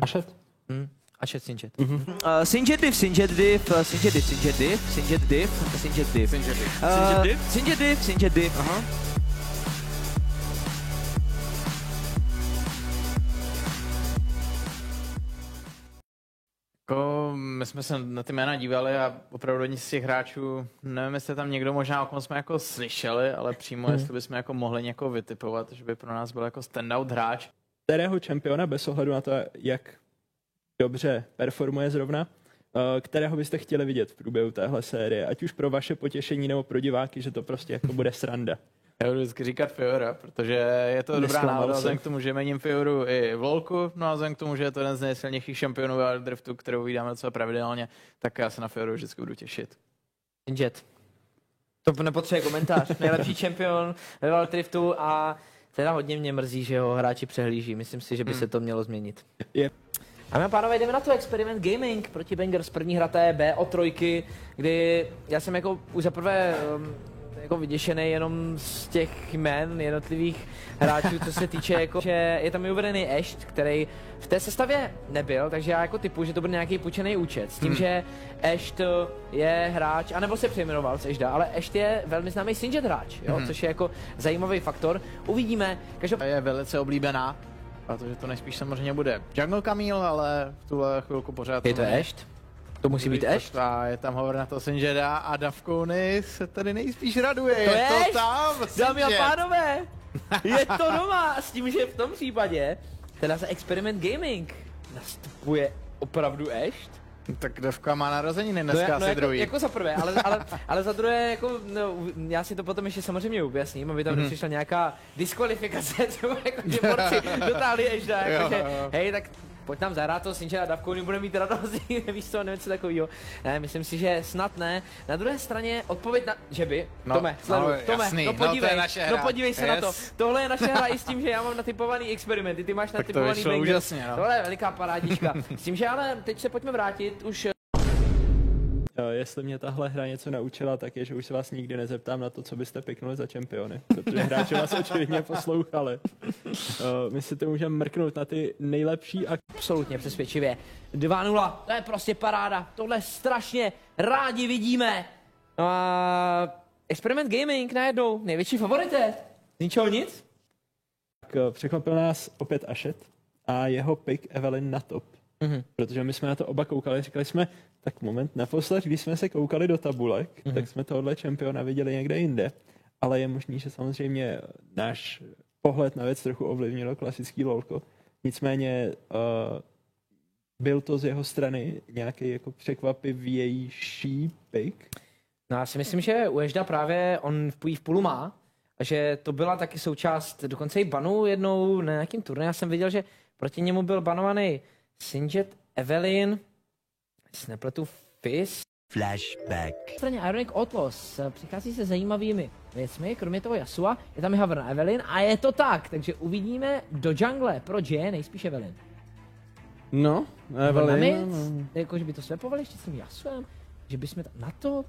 Ashet. Ashet Sinjet. Sinjet div, Sinjet div, Sinjet div, Sinjet div, Sinjet div, Sinjet div. Sinjet div, Sinjet div. Aha. My jsme se na ty jména dívali a opravdu nic z těch hráčů, nevím, jestli tam někdo možná, o kom jsme jako slyšeli, ale přímo jestli bychom jako mohli někoho vytipovat, že by pro nás byl jako standout hráč. Kterého čempiona, bez ohledu na to, jak dobře performuje zrovna, kterého byste chtěli vidět v průběhu téhle série, ať už pro vaše potěšení nebo pro diváky, že to prostě jako bude sranda. Já budu vždycky říkat Fiora, protože je to dobrá náhoda, vzhledem k tomu, že jmením Fioru i v LoLku, no a vzhledem k tomu, že je to jeden z nejsilnějších šampionů Wild Driftu, kterou vydáme docela pravidelně, tak já se na Fioru vždycky budu těšit. Sinjet. To nepotřebuje komentář. Nejlepší šampion ve Wild Driftu a teda hodně mě mrzí, že ho hráči přehlíží. Myslím si, že by se to mělo změnit. A my pánové, jdeme na to Experiment Gaming proti Bangers. První hra té BO3, kdy já jsem jako už zaprvé jako vyděšený jenom z těch jmen jednotlivých hráčů, co se týče jako, že je tam i uvedený Asht, který v té sestavě nebyl, takže já jako typu, že to bude nějaký půjčený účet, s tím, že Asht je hráč, anebo se přejmenoval z Ashda, ale Asht je velmi známý Sinjet hráč, jo, což je jako zajímavý faktor. Uvidíme. Je velice oblíbená, protože to nejspíš samozřejmě bude Jungle Camille, ale v tuhle chvilku pořád je to Asht? To musí být Asht? A je tam hovor na to Sinjeda a Davkony se tady nejspíš raduje. To je to tam, dámy a pánové, je to doma, s tím, že v tom případě teda za Experiment Gaming nastupuje opravdu Asht. Tak Davka má narozeniny dneska asi druhý. Jako za prvé, ale za druhé, jako, no, já si to potom ještě samozřejmě objasním, aby tam nepřišla nějaká diskvalifikace, třeba jako, že borci dotáhli Ashda, jakože, hej, tak pojď nám zahrát toho Sinjera a Davkony, bude mít radost, víš co, nevím co takovýho. Ne, myslím si, že snad ne. Na druhé straně odpověď na, že by, Tome, sleduj, Tome, jasný, no podívej, no podívej se na to. Tohle je naše hra i s tím, že já mám natypovaný experimenty, ty máš natypovaný Bangers. Úžasně, no. Tohle je veliká parádička. S tím, že ale teď se pojďme vrátit už. Jestli mě tahle hra něco naučila, tak je, že už se vás nikdy nezeptám na to, co byste piknuli za čempiony, protože hráči vás očividně poslouchali. My si to můžeme mrknout na ty nejlepší a... Absolutně přesvědčivě. 2-0, to je prostě paráda, tohle strašně rádi vidíme. No a Experiment Gaming najednou, největší favorité. Z ničeho nic? Tak překvapil nás opět Ashet a jeho pick Evelyn na top. Protože my jsme na to oba koukali, říkali jsme, tak moment, naposled, když jsme se koukali do tabulek, tak jsme tohohle čempiona viděli někde jinde, ale je možný, že samozřejmě náš pohled na věc trochu ovlivnilo klasický LoLko. Nicméně byl to z jeho strany nějaký jako překvapivější pick? No já si myslím, že u Ashda právě on v půlu má, a že to byla taky součást dokonce i banu jednou na nějakým turnaji. Já jsem viděl, že proti němu byl banovaný Sinjet, Evelyn, jestli nepletu Fizz. Flashback. Na straně Ironic Outlaws přichází se zajímavými věcmi, kromě toho Yasua, je tam i hover na Evelyn a je to tak, takže uvidíme do jungle pro J, nejspíš Evelyn. No, Evelyn. Jakože by to swapovali ještě s tím Yasuem, že bychom tam na top.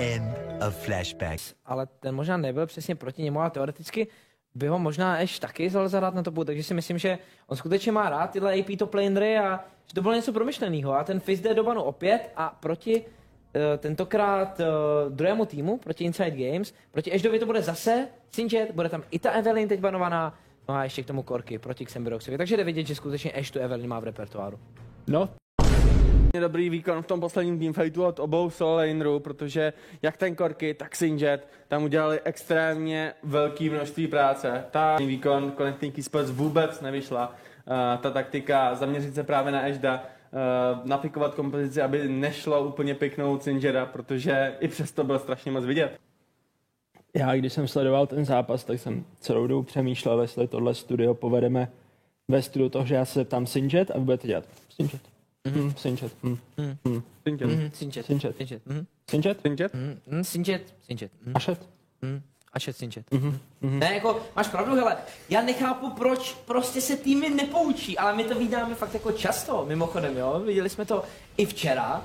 End of flashback. Ale ten možná nebyl přesně proti němu, ale teoreticky by ho možná ještě taky vzal zahrát na topu, takže si myslím, že on skutečně má rád tyhle AP top lanery a že to bylo něco promyšleného. A ten Fizz jde do banu opět a proti tentokrát druhému týmu, proti Inside Games, proti Ashdovi to bude zase Sinjet, bude tam i ta Evelyn teď banovaná, no a ještě k tomu Korky proti Xemberoxovi, takže jde vidět, že skutečně Ashe tu Evelyn má v repertoáru. No. Dobrý výkon v tom posledním teamfightu od obou solo lanerů, protože jak ten Korky, tak Sinjet tam udělali extrémně velké množství práce. Ta výkon Connecting Esports vůbec nevyšla. Ta taktika zaměřit se právě na Ashda, napikovat kompozici, aby nešlo úplně piknout Sinjeta, protože i přesto byl strašně moc vidět. Já, když jsem sledoval ten zápas, tak jsem celou dobu přemýšlel, jestli tohle studio povedeme ve studiu toho, že já se zeptám Sinjet a vy budete dělat Sinjet. Sinjet. Ashet. Ashet Sinjet. Ne, jako, máš pravdu, hele, já nechápu, proč prostě se týmy nepoučí, ale my to vídáme fakt jako často, mimochodem, jo, viděli jsme to i včera,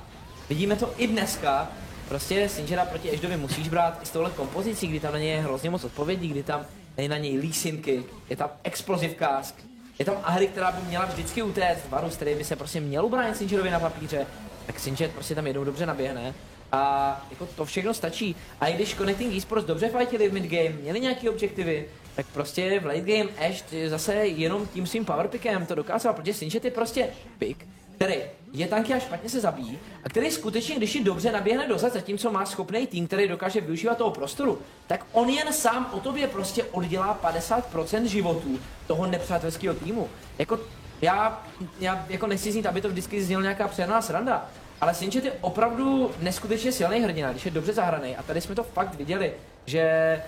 vidíme to i dneska, prostě Sinjeta proti Ashdovi musíš brát i s touhle kompozicí, kdy tam na něj je hrozně moc odpovědí, kdy tam je na něj Lee Sin Kick, je tam Explosive Cask, Je tam Ahri, která by měla vždycky utéct, Varus, který by se prostě měl ubránit Singerovi na papíře, tak Singer prostě tam jednou dobře naběhne. A jako to všechno stačí. A i když Connecting Esports dobře fightili v midgame, měli nějaký objektivy, tak prostě v late game Ashe zase jenom tím svým powerpickem to dokázal, protože Singer je prostě pick, který je tanky a špatně se zabíjí a který skutečně, když ji dobře naběhne dozad, zatímco má schopný tým, který dokáže využívat toho prostoru, tak on jen sám o tobě prostě oddělá 50% životů toho nepřátelského týmu. Jako já jako nechci znít, aby to vždycky znělo nějaká přehnaná sranda, ale Singed je opravdu neskutečně silný hrdina, když je dobře zahraný a tady jsme to fakt viděli, že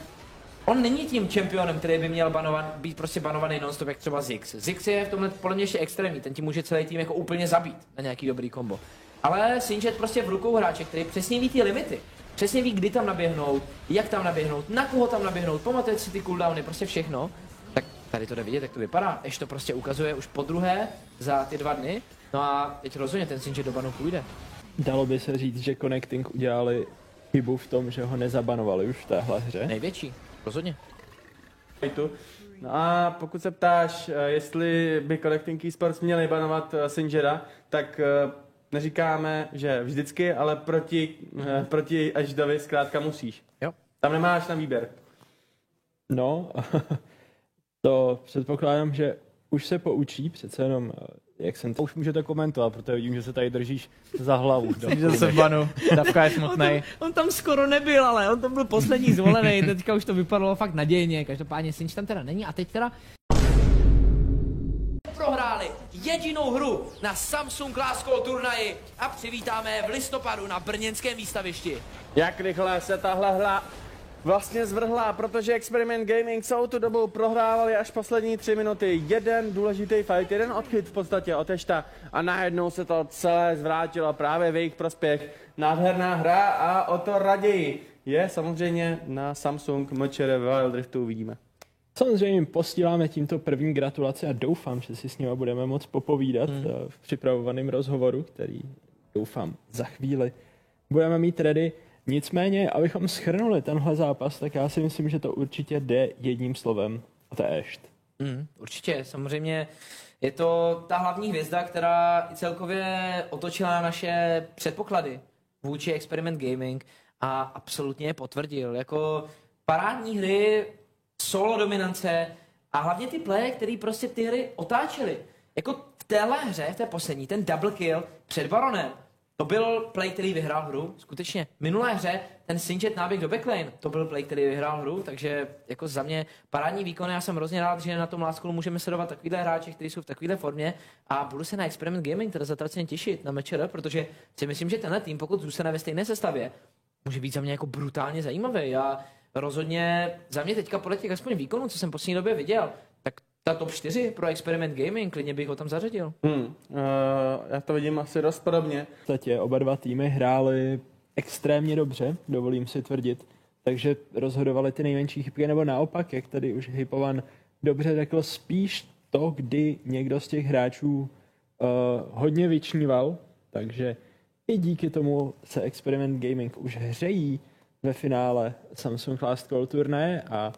on není tím čempionem, který by měl být prostě banovaný non-stop, jak třeba Ziggs. Ziggs je v tomhle podle mě ještě extrémní, ten tím může celý tým jako úplně zabít na nějaký dobrý kombo. Ale Singed prostě v rukou hráče, který přesně ví ty limity. Přesně ví, kdy tam naběhnout, jak tam naběhnout, na koho tam naběhnout, pamatuje si ty cooldowny, prostě všechno. Tak tady to jde vidět, jak to vypadá. Ještě to prostě ukazuje už podruhé za ty 2 dny. No a teď rozhodně ten Singed do banu půjde. Dalo by se říct, že Connecting udělali chybu v tom, že ho nezabanovali už v téhle hře. Největší, rozhodně. No a pokud se ptáš, jestli by Connecting Esports měli banovat Singera, tak neříkáme, že vždycky, ale proti Ashedovi zkrátka musíš. Jo. Tam nemáš na výběr. No, to předpokládám, že už se poučí, přece jenom, jak jsem to... Už můžete komentovat, protože vidím, že se tady držíš za hlavu. Že se v banu, Davka je smutnej. On tam skoro nebyl, ale on tam byl poslední zvolený, teďka už to vypadalo fakt nadějně, každopádně Singe tam teda není a teď teda prohráli jedinou hru na Samsung Class Call turnaji a přivítáme v listopadu na brněnském výstavišti. Jak rychle se tahle hra vlastně zvrhla, protože Experiment Gaming celou tu dobu prohrávali až poslední 3 minuty. Jeden důležitý fight, jeden odchyt v podstatě od Ashta a najednou se to celé zvrátilo právě v jejich prospěch. Nádherná hra a o to raději je samozřejmě na Samsung MČR Wild Riftu uvidíme. Samozřejmě jim posíláme tímto první gratulace a doufám, že si s nimi budeme moc popovídat v připravovaném rozhovoru, který doufám za chvíli budeme mít ready. Nicméně, abychom shrnuli tenhle zápas, tak já si myslím, že to určitě jde jedním slovem a to je Ashe. Určitě, samozřejmě je to ta hlavní hvězda, která celkově otočila naše předpoklady vůči Experiment Gaming a absolutně je potvrdil. Jako parádní hry, solo dominance a hlavně ty playe, který prostě ty hry otáčely. Jako v téhle hře, v té poslední, ten double kill před Baronem, to byl play, který vyhrál hru, skutečně. V minulé hře ten Singed náběh do backlane, to byl play, který vyhrál hru, takže jako za mě parádní výkon. Já jsem hrozně rád, že na tom Lásku můžeme sledovat takovýhle hráče, kteří jsou v takovéhle formě a budu se na Experiment Gaming teda zatraceně těšit na MČR, protože si myslím, že tenhle tým, pokud zůstane ve stejné sestavě, může být za mě jako brutálně zajímavý. A rozhodně za mě teďka podle těch aspoň výkonů, co jsem v poslední době viděl, tak ta top 4 pro Experiment Gaming, klidně bych ho tam zařadil. Já to vidím asi dost podobně. V podstatě oba dva týmy hráli extrémně dobře, dovolím si tvrdit, takže rozhodovali ty nejmenší chybky, nebo naopak, jak tady už Hypovan dobře řekl, spíš to, kdy někdo z těch hráčů hodně vyčníval, takže i díky tomu se Experiment Gaming už hřejí ve finále Samsung Last Call turnaje a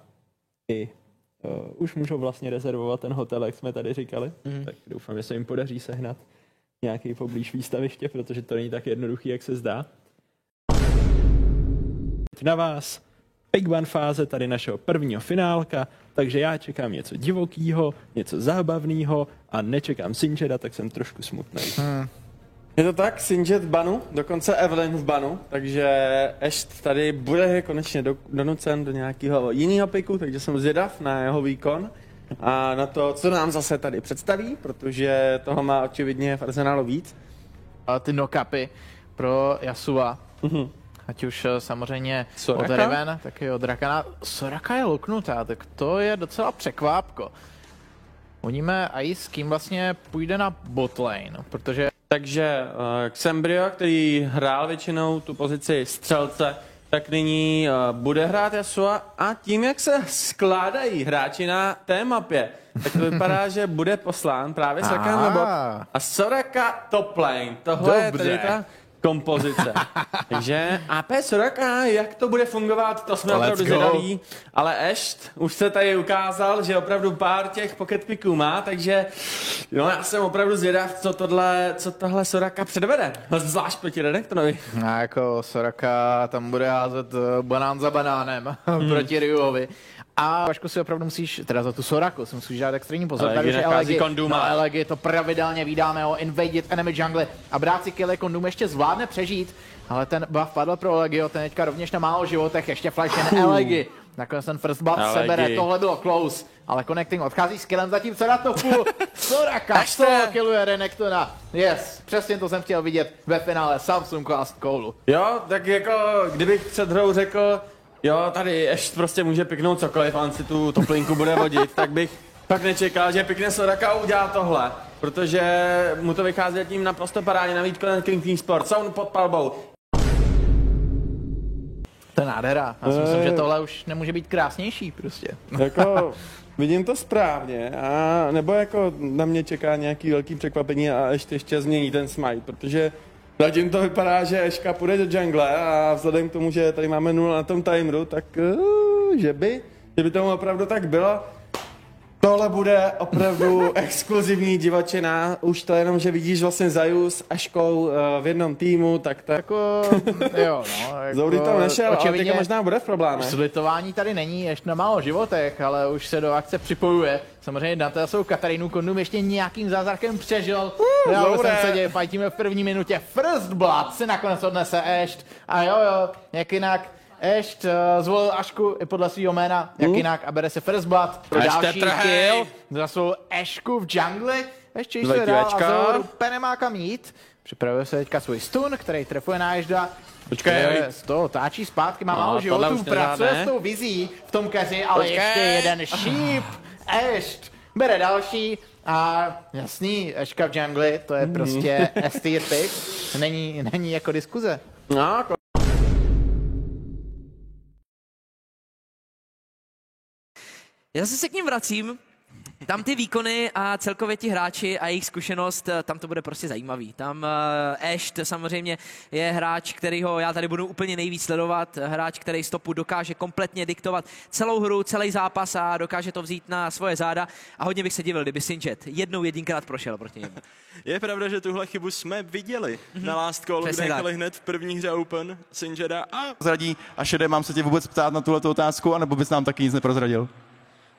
i už můžou vlastně rezervovat ten hotel, jak jsme tady říkali. Tak doufám, že se jim podaří sehnat nějaký poblíž výstaviště, protože to není tak jednoduchý, jak se zdá. Na vás Big One fáze tady našeho prvního finálka, takže já čekám něco divokýho, něco zábavného a nečekám Singeda, tak jsem trošku smutný. Je to tak, Singed v banu, dokonce Evelyn v banu, takže Ashe tady bude konečně donucen do nějakého jiného piku, takže jsem zvědav na jeho výkon a na to, co nám zase tady představí, protože toho má očividně v arzenálu víc. A ty knock-upy pro Yasuo, ať už samozřejmě Soraka? od Riven, tak i od Rakana. Soraka je luknutá, tak to je docela překvápko. Uníme i s kým vlastně půjde na botlane, protože Takže Xembrio, který hrál většinou tu pozici střelce, tak nyní bude hrát Yasuo a tím, jak se skládají hráči na té mapě, tak to vypadá, že bude poslán právě Soraka na bot a Soraka top lane. Tohle je tedy ta kompozice. Takže AP Soraka, jak to bude fungovat, to jsme opravdu zvědaví. Ale Asht už se tady ukázal, že opravdu pár těch pocket picků má, takže no, já jsem opravdu zvědav, co tohle Soraka předvede. Zvlášť proti Renektonovi. A jako Soraka tam bude házet banán za banánem proti Ryuovi. A Vašku si opravdu musíš, teda za tu Soraku si musíš dát extrémní pozor. Ale tady už nachází Konduma. Elegy to pravidelně vydáme o invaded enemy jungle a brát si kill Kondum ještě zvládne přežít, ale ten buff padl pro Elegio, ten teďka rovněž na málo životech, ještě flash jen Elegy. Nakonec ten first blood sebere, tohle bylo close, ale Connecting odchází s killem, zatímco na topu Soraka killuje Renektona. Yes, přesně to jsem chtěl vidět ve finále Samsung Last Callu. Jo, tak jako kdybych před hrou řekl, jo, tady ještě prostě může piknout cokoliv, on si tu toplinku bude vodit, tak bych fakt nečekal, že pikne Soraka a udělá tohle. Protože mu to vychází tím naprosto parádně, navíc King Team Sport, jsou pod palbou. To je nádhera, já si myslím, že tohle už nemůže být krásnější prostě. Jako, vidím to správně, a nebo jako na mě čeká nějaký velký překvapení a ještě změní ten smite, protože zatím to vypadá, že Eška půjde do jungle a vzhledem k tomu, že tady máme 0 na tom timeru, tak že by tomu opravdu tak bylo. Tohle bude opravdu exkluzivní divočina, už to jenom, že vidíš vlastně Zaju s Eškou v jednom týmu, tak to jako... Jo, no. Jako, Zoudy tam nešel, ale teďka možná bude v problémech. Slitování tady není, ještě na málo životech, ale už se do akce připojuje. Samozřejmě na jsou Katarinu Kondum ještě nějakým zázrakem přežil. Já jsem se děje, fajtíme v první minutě. First Blood si nakonec odnese Asht. A jo, jak jinak. Asht zvolil Ašku i podle svého jména, jak jinak, a bere se First Blood pro další kill za svou Ašku v džungli. Ještě již se dál a Zoru nemá kam jít. Připravuje se teďka svůj stun, který trefuje na Ashda. Počkej, z toho táčí zpátky, má málo životů, pracuje s tou vizí v tom keři, ale ještě jeden sheep. Asht bere další a jasný, Ashka v džungli, to je prostě S-tier pick, není jako diskuze. No, Já se k ním vracím. Tam ty výkony a celkově ti hráči a jejich zkušenost, tam to bude prostě zajímavý. Tam Asht samozřejmě je hráč, kterýho já tady budu úplně nejvíc sledovat. Hráč, který stopu dokáže kompletně diktovat celou hru, celý zápas a dokáže to vzít na svoje záda. A hodně bych se divil, kdyby Sinjet jedinkrát prošel proti němu. Je pravda, že tuhle chybu jsme viděli na Last Call, kde nechali hned v první hře Open Sinjeta a prozradí. A Šede, mám se tě vůbec ptát na tuhletu otázku, anebo bys nám taky nic neprozradil?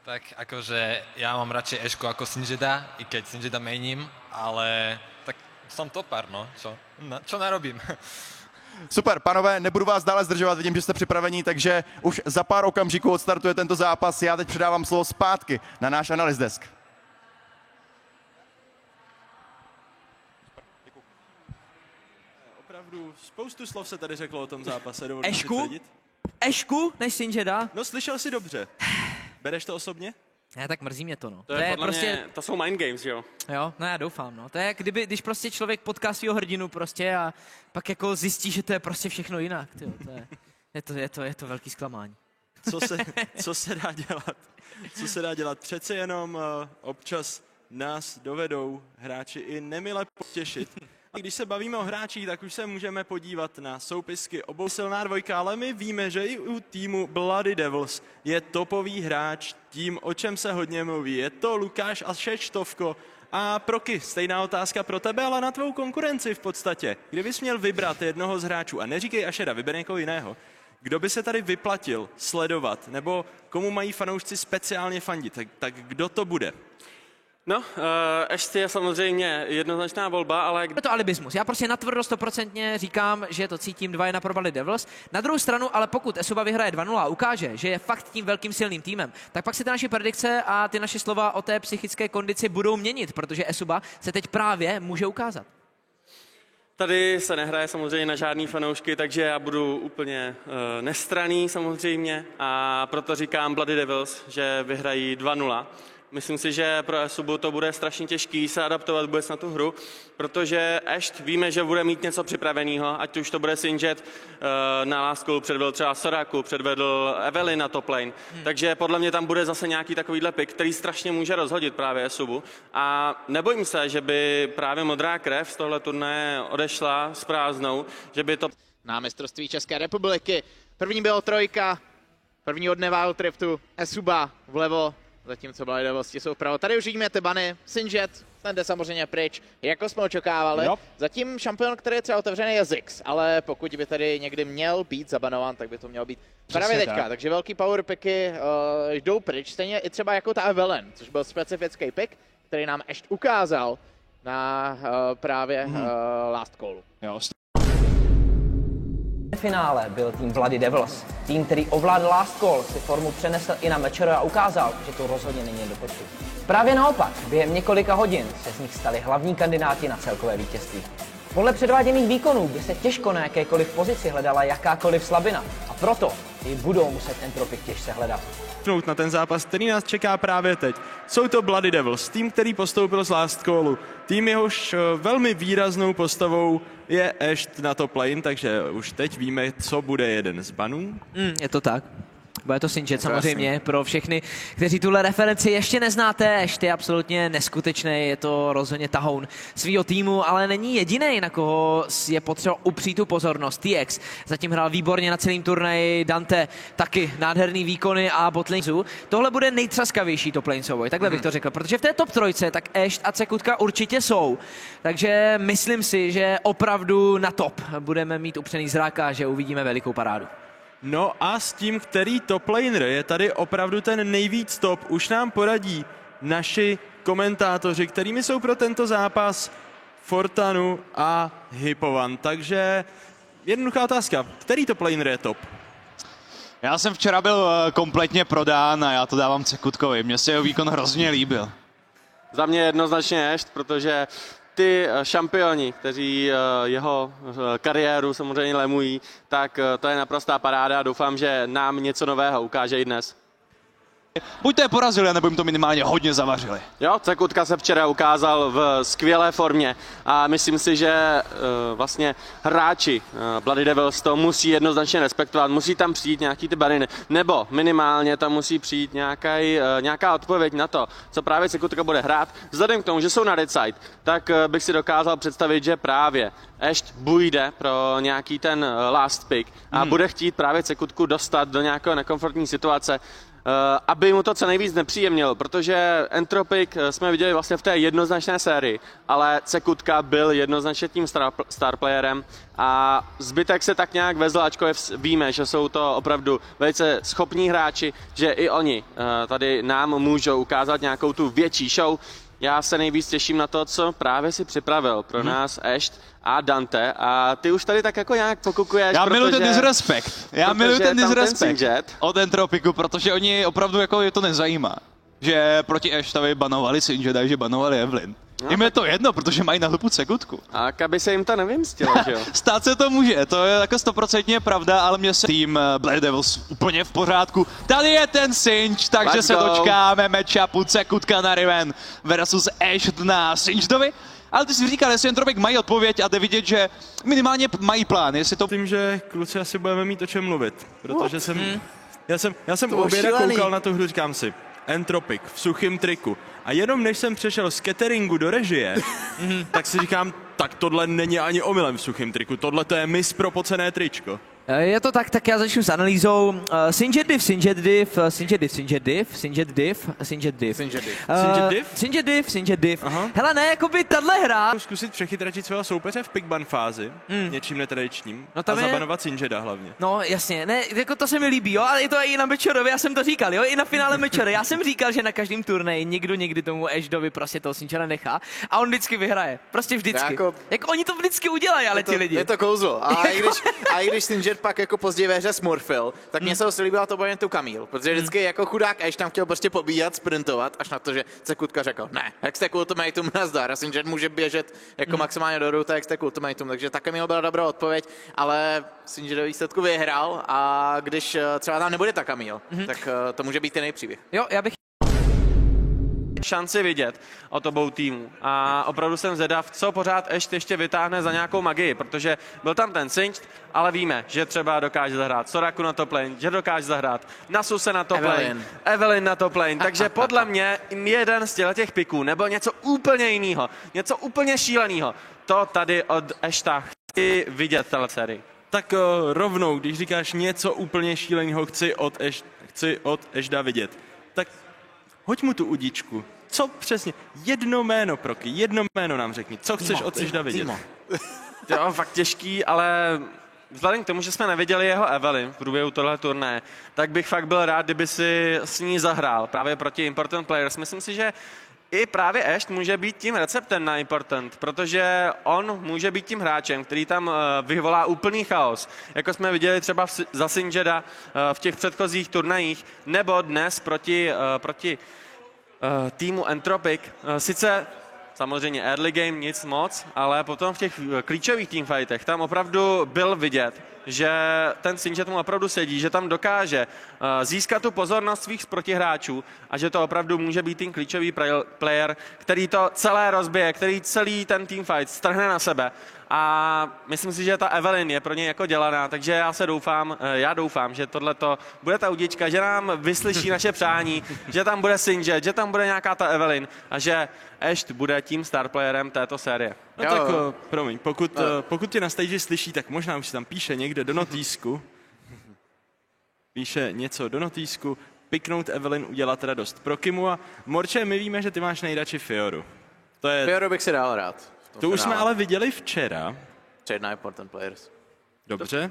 Tak akože ja mám radšej Ešku ako Sinjeta, i keď Sinjeta mením, ale tak som topár, no. Čo narobím? Super, panové, nebudu vás dále zdržovat, vidím, že jste připravení, takže už za pár okamžiků odstartuje tento zápas. Já teď předávám slovo zpátky na náš analyst desk. opravdu spoustu slov se tady řeklo o tom zápase. Ešku než Sinjeta? No, slyšel jsi dobře. Bereš to osobně? Ne, tak mrzí mě to, no. To je prostě... mě, to jsou mind games, jo? Jo, no já doufám, no. To je jak když prostě člověk potká svýho hrdinu prostě a pak jako zjistí, že to je prostě všechno jinak, tyjo. Je to velký zklamání. Co se dá dělat? Co se dá dělat? Přece jenom občas nás dovedou hráči i nemile potěšit. A když se bavíme o hráčích, tak už se můžeme podívat na soupisky obou silná dvojka, ale my víme, že i u týmu Bloody Devils je topový hráč tím, o čem se hodně mluví. Je to Lukáš Šečtovko. A Proky, stejná otázka pro tebe, ale na tvou konkurenci v podstatě. Kdybys měl vybrat jednoho z hráčů, a neříkej Ašera, vyber někoho jiného, kdo by se tady vyplatil sledovat, nebo komu mají fanoušci speciálně fandit, tak kdo to bude? No, ještě je samozřejmě jednoznačná volba, ale... Je to alibismus. Já prostě natvrdo 100% říkám, že to cítím 2-1 pro Bloody Devils. Na druhou stranu, ale pokud Esuba vyhraje 2-0 a ukáže, že je fakt tím velkým silným týmem, tak pak se ty naše predikce a ty naše slova o té psychické kondici budou měnit, protože Esuba se teď právě může ukázat. Tady se nehraje samozřejmě na žádný fanoušky, takže já budu úplně nestranný samozřejmě a proto říkám Bloody Devils, že vyhrají 2-0. Myslím si, že pro Esubu to bude strašně těžký se adaptovat vůbec na tu hru, protože Asht víme, že bude mít něco připraveného, ať už to bude Sinjet na last call, předvedl třeba Soraku, předvedl Evelyn na top lane, takže podle mě tam bude zase nějaký takovýhle pick, který strašně může rozhodit právě Esubu a nebojím se, že by právě modrá krev z tohle turnaje odešla s prázdnou, že by to... Na mistrovství České republiky. První byl trojka, prvního dne Wild Riftu, Esuba vlevo, zatímco Bloody Devils jsou vpravo. Tady už vidíme ty bany, Sinjet, ten jde samozřejmě pryč, jako jsme očekávali. Jo. Zatím šampion, který je třeba otevřený, je Ziggs, ale pokud by tady někdy měl být zabanován, tak by to mělo být právě teďka. Tak. Takže velký power picky jdou pryč, stejně i třeba jako ta Evelyn, což byl specifický pick, který nám ještě ukázal na právě last callu. Jo. V finále byl tým Bloody Devils. Tým, který ovládl last call, si formu přenesl i na Mečero a ukázal, že to rozhodně není do počtu. Právě naopak, během několika hodin se z nich stali hlavní kandidáti na celkové vítězství. Podle předváděných výkonů by se těžko na jakékoliv pozici hledala jakákoliv slabina a proto ji budou muset Entropic těžce hledat. Na ten zápas, který nás čeká právě teď. Jsou to Bloody Devils, tým, který postoupil z last callu. Tým, jehož velmi výraznou postavou je Asht na top lane, takže už teď víme, co bude jeden z banů. Je to tak. Bude to Sinjet samozřejmě pro všechny, kteří tuhle referenci ještě neznáte. Ještě je absolutně neskutečný, je to rozhodně tahoun svýho týmu, ale není jediný, na koho je potřeba upřít tu pozornost. TX zatím hrál výborně na celém turnaji, Dante taky nádherný výkony a botlane. Tohle bude nejtřaskavější top lane souboj, takhle bych to řekl, protože v té top trojce tak Asht a Cekutka určitě jsou. Takže myslím si, že opravdu na top budeme mít upřený zrak a že uvidíme velikou parádu. No a s tím, který top laner je tady opravdu ten nejvíc top, už nám poradí naši komentátoři, kterými jsou pro tento zápas Fortanu a Hippovan. Takže jednoduchá otázka, který top laner je top? Já jsem včera byl kompletně prodán a já to dávám Cekutkovi. Mně se jeho výkon hrozně líbil. Za mě jednoznačně Asht, protože ty šampioni, kteří jeho kariéru samozřejmě lemují, tak to je naprostá paráda. Doufám, že nám něco nového ukáže i dnes. Buď to je porazili, nebo jim to minimálně hodně zavařili. Jo, Cekutka se včera ukázal v skvělé formě a myslím si, že vlastně hráči Bloody Devils to musí jednoznačně respektovat, musí tam přijít nějaký ty bariny, nebo minimálně tam musí přijít nějaká odpověď na to, co právě Cekutka bude hrát. Vzhledem k tomu, že jsou na red side, tak bych si dokázal představit, že právě Asht bůjde pro nějaký ten last pick a bude chtít právě Cekutku dostat do nějakého nekomfortní situace, aby mu to co nejvíc nepříjemnilo, protože Entropic jsme viděli vlastně v té jednoznačné sérii, ale Cekutka byl jednoznačně tím star playerem a zbytek se tak nějak vezl, ačkoliv víme, že jsou to opravdu velice schopní hráči, že i oni tady nám můžou ukázat nějakou tu větší show. Já se nejvíc těším na to, co právě si připravil pro nás Asht a Dante a ty už tady tak jako nějak pokukuješ, Já miluji ten disrespekt. Já miluji ten disrespekt od Entropiku, protože oni opravdu jako je to nezajímá. Že proti Ashtovi banovali Sinjeda, že banovali Evelyn. No, jim je to jedno, protože mají na hlupu Cekutku. A aby se jim to nevymstilo, že jo? Stát se to může, to je jako 100% pravda, ale mě se tým Bloody Devils úplně v pořádku. Tady je ten Sinj, takže se dočkáme matchupu Cekutka na Riven versus Asht na Sinjdovi. Ale ty jsi říkal, jestli Entropic mají odpověď a jde vidět, že minimálně mají plán, jestli to... Myslím, že kluci asi budeme mít o čem mluvit, protože já jsem oběda koukal na tu hru, říkám si, Entropic v suchým triku. A jenom než jsem přešel z cateringu do režie, tak si říkám, tak tohle není ani omylem v suchým triku, tohle to je mis propocené tričko. Je to tak já začnu s analýzou. Sinjet div. Hele, ne, jakoby tahle hra... Zkusit přechytračit svého soupeře v pickban fázi, něčím netradičním, a zabanovat Sinjeda hlavně. No jasně, ne, jako to se mi líbí, jo, ale je to i na Mečerovi, já jsem to říkal, jo, i na finále Mečery. Já jsem říkal, že na každém turnaji někdy tomu Ashdovi prostě toho Sinjera nechá a on vždycky vyhraje. Prostě vždycky. Jako oni to vždycky udělají, ale ti lidi. Je to kouzlo. A i když Sinjet pak jako později ve hře smurfil, tak mně se líbila to tu Kamil, protože vždycky jako chudák Asht tam chtěl prostě pobíjat, sprintovat, až na to, že Cekutka řekl, ne, Hextech Ultimatum nazdar, a Sinjet může běžet jako maximálně do ruta Hextech Ultimatum, takže ta Kamil byla dobrá odpověď, ale Sinjet do výsledku vyhrál a když třeba tam nebude ta Kamil, tak to může být ten příběh. Jo, já bych šanci vidět od obou týmů. A opravdu jsem zvědav, co pořád ještě vytáhne za nějakou magii, protože byl tam ten Singed, ale víme, že třeba dokáže zahrát Soraku na top lane, že dokáže zahrát Nasuse na top lane, Evelyn na top lane, takže podle mě jeden z těch piků nebo něco úplně jiného, něco úplně šíleného, to tady od Ashta chci vidět v téhle sérii. Tak rovnou, když říkáš něco úplně šíleného, chci od Ashta vidět, tak hoď mu tu udičku. Co přesně? Jedno jméno, Proky, jedno jméno nám řekni. Co chceš od Ashta vidět? Jo, fakt těžký, ale vzhledem k tomu, že jsme neviděli jeho Evelyn v průběhu tohle turné, tak bych fakt byl rád, kdyby si s ní zahrál právě proti Important Players. Myslím si, že i právě Asht může být tím receptem na Important, protože on může být tím hráčem, který tam vyvolá úplný chaos, jako jsme viděli třeba za Singeda v těch předchozích turnajích, nebo dnes proti týmu Entropic. Sice samozřejmě early game nic moc, ale potom v těch klíčových teamfightech tam opravdu byl vidět, že ten Singed mu opravdu sedí, že tam dokáže získat tu pozornost svých protihráčů a že to opravdu může být ten klíčový player, který to celé rozbije, který celý ten teamfight strhne na sebe. A myslím si, že ta Evelyn je pro něj jako dělaná, takže já doufám, že tohleto bude ta udička, že nám vyslyší naše přání, že tam bude Singed, že tam bude nějaká ta Evelyn a že Asht bude tím starplayerem této série. No tak, promiň, pokud tě na stage slyší, tak možná už si tam píše někde do notýsku. Píše něco do notýsku, piknout Evelyn, udělat radost pro Kimu a Morče, my víme, že ty máš nejradši Fioru. Fioru bych si dal rád. To už jsme ale viděli včera. Trade na Important Players. Dobře.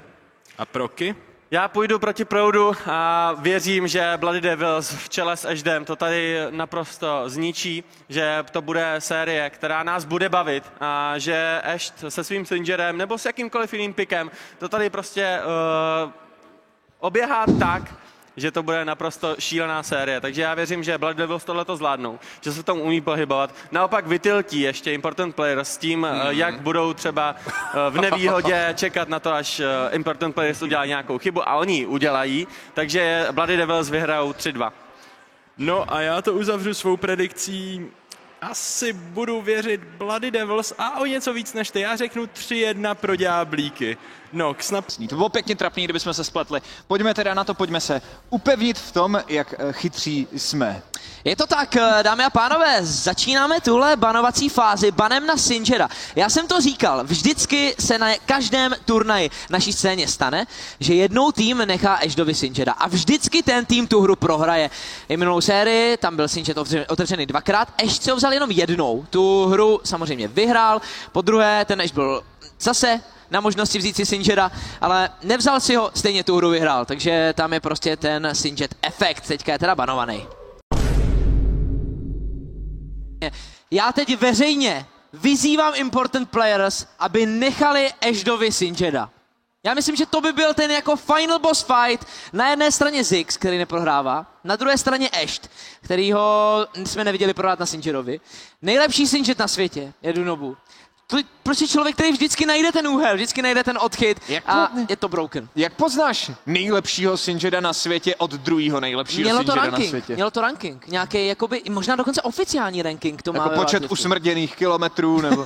A Proky? Já půjdu proti proudu a věřím, že Bloody Devils v čele s Ashdem to tady naprosto zničí, že to bude série, která nás bude bavit a že Asht se svým Singerem nebo s jakýmkoliv jiným pikem to tady prostě oběhá tak, že to bude naprosto šílená série. Takže já věřím, že Blood Devils tohleto zvládnou, že se v tom umí pohybovat. Naopak vytiltí ještě Important Players s tím, jak budou třeba v nevýhodě čekat na to, až Important Players udělá nějakou chybu a oni ji udělají, takže Bloody Devils vyhrajou 3-2. No a já to uzavřu svou predikcí. Asi budu věřit Bloody Devils a o něco víc než ty. Já řeknu 3-1 pro ďáblíky. No, To bylo pěkně trapný, kdybychom se spletli. Pojďme teda na to, pojďme se upevnit v tom, jak chytří jsme. Je to tak, dámy a pánové, začínáme tuhle banovací fázi banem na Singeda. Já jsem to říkal, vždycky se na každém turnaji naší scéně stane, že jednou tým nechá Ashdovi Singeda a vždycky ten tým tu hru prohraje. I minulou sérii, tam byl Singed otevřený dvakrát, Asht si ho vzal jenom jednou. Tu hru samozřejmě vyhrál, po druhé ten Asht byl zase na možnosti vzít si Singeda, ale nevzal si ho, stejně tu hru vyhrál, takže tam je prostě ten Singed efekt, teďka je teda banovaný. Já teď veřejně vyzývám Important Players, aby nechali Ashdovi Singeda. Já myslím, že to by byl ten jako final boss fight. Na jedné straně Ziggs, který neprohrává, na druhé straně Asht, kterýho jsme neviděli prohrát na Singedovi. Nejlepší Singed na světě je Dunobu. To je prostě člověk, který vždycky najde ten úhel, vždycky najde ten odchyt a je to broken. Jak poznáš nejlepšího Singeda na světě od druhého nejlepšího Singeda na světě? Mělo to ranking, nějaký jakoby, možná dokonce oficiální ranking to jako má. Počet usmrděných kilometrů nebo?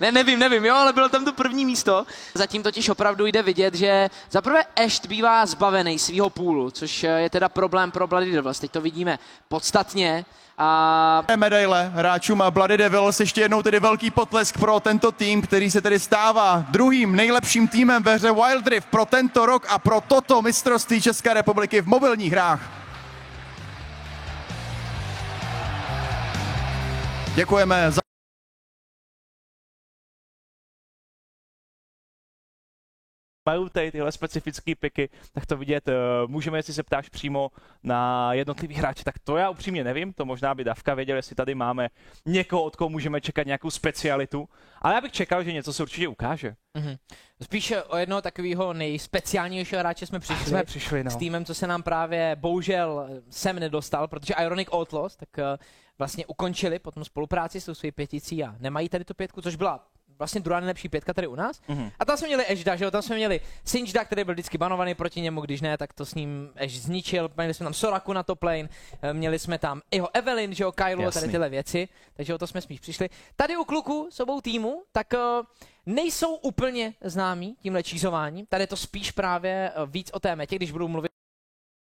nevím, jo, ale bylo tam to první místo. Zatím totiž opravdu jde vidět, že zaprvé Asht bývá zbavený svýho půlu, což je teda problém pro Bloody Devils. Teď to vidíme podstatně. A medaile hráčům Bloody Devils, ještě jednou tedy velký potlesk pro tento tým, který se tedy stává druhým nejlepším týmem ve hře Wild Rift pro tento rok a pro toto mistrovství České republiky v mobilních hrách. Děkujeme za mají tady tyhle specifické piky, tak to vidět můžeme, jestli se ptáš přímo na jednotlivý hráče, tak to já upřímně nevím, to možná by Davka věděl, jestli tady máme někoho, od koho můžeme čekat nějakou specialitu, ale já bych čekal, že něco se určitě ukáže. Spíš o jednoho takového nejspeciálnějšího hráče jsme přišli no. S týmem, co se nám právě bohužel sem nedostal, protože Ironic Outlaws tak vlastně ukončili potom spolupráci s tou svojí pěticí a nemají tady tu pětku, což byla vlastně druhá nejlepší pětka tady u nás. A tam jsme měli Ashda, že jo, tam jsme měli Singeda, který byl vždycky banovaný proti němu, když ne, tak to s ním Ash zničil. Měli jsme tam Soraku na top lane, měli jsme tam jeho Evelyn, že jo, Kylo, tady tyhle věci, takže o to jsme spíš přišli. Tady u kluků s obou týmu, tak nejsou úplně známí tímhle čízováním, tady je to spíš právě víc o té metě, když budu mluvit